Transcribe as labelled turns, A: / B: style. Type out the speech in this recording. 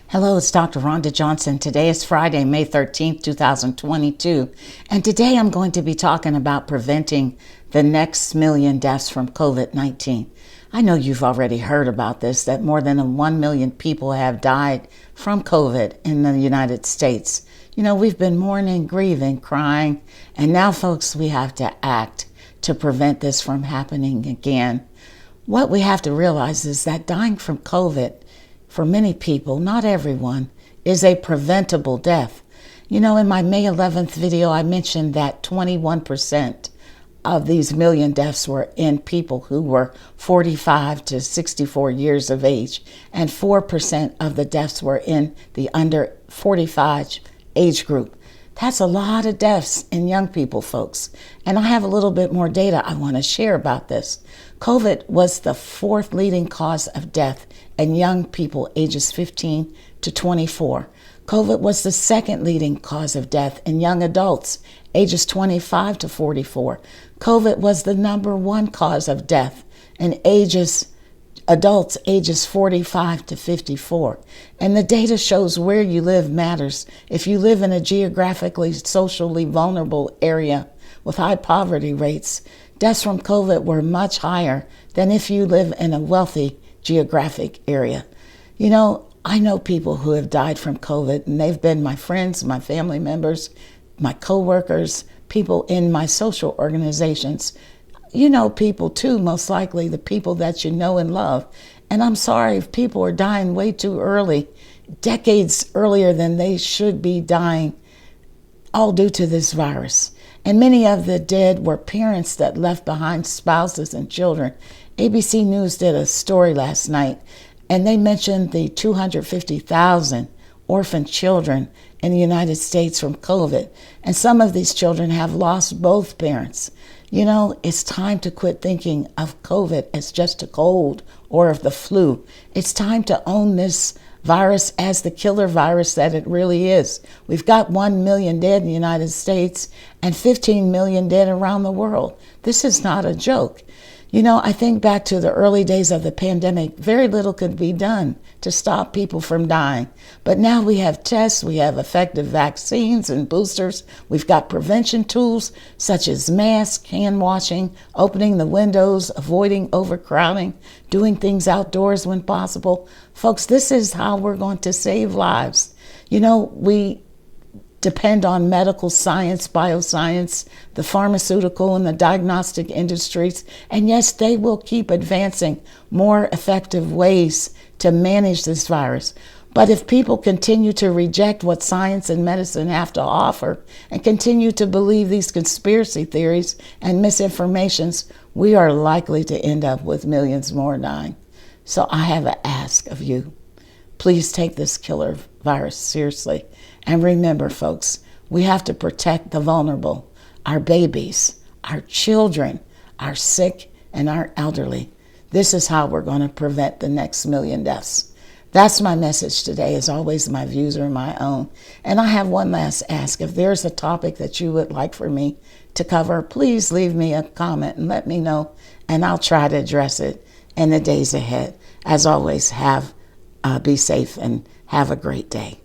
A: Hello, it's Dr. Rhonda Johnson. Today is Friday, May 13th, 2022. And today I'm going to be talking about preventing the next million deaths from COVID-19. I know you've already heard about this, that more than 1 million people have died from COVID in the United States. You know, we've been mourning, grieving, crying, and now, folks, we have to act to prevent this from happening again. What we have to realize is that dying from COVID, for many people, not everyone, is a preventable death. You know, in my May 11th video, I mentioned that 21% of these million deaths were in people who were 45 to 64 years of age, and 4% of the deaths were in the under 45 age group. That's a lot of deaths in young people, folks. And I have a little bit more data I want to share about this. COVID was the fourth leading cause of death in young people ages 15 to 24. COVID was the second leading cause of death in young adults ages 25 to 44. COVID was the number one cause of death in adults ages 45 to 54. And the data shows where you live matters. If you live in a geographically, socially vulnerable area with high poverty rates, deaths from COVID were much higher than if you live in a wealthy geographic area. You know, I know people who have died from COVID, and they've been my friends, my family members, my coworkers, people in my social organizations. You know people too, most likely the people that you know and love. And I'm sorry if people are dying way too early, decades earlier than they should be dying, all due to this virus. And many of the dead were parents that left behind spouses and children. ABC News did a story last night, and they mentioned the 250,000 orphan children in the United States from COVID. And some of these children have lost both parents. You know, it's time to quit thinking of COVID as just a cold or of the flu. It's time to own this virus as the killer virus that it really is. We've got 1 million dead in the United States and 15 million dead around the world. This is not a joke. You know, I think back to the early days of the pandemic, very little could be done to stop people from dying. But now we have tests, we have effective vaccines and boosters. We've got prevention tools such as masks, hand washing, opening the windows, avoiding overcrowding, doing things outdoors when possible. Folks, this is how we're going to save lives. You know, we depend on medical science, bioscience, the pharmaceutical and the diagnostic industries. And yes, they will keep advancing more effective ways to manage this virus. But if people continue to reject what science and medicine have to offer and continue to believe these conspiracy theories and misinformations, we are likely to end up with millions more dying. So I have an ask of you. Please take this killer virus seriously. And remember, folks, we have to protect the vulnerable, our babies, our children, our sick, and our elderly. This is how we're going to prevent the next million deaths. That's my message today. As always, my views are my own. And I have one last ask. If there's a topic that you would like for me to cover, please leave me a comment and let me know, and I'll try to address it in the days ahead. As always, be safe and have a great day.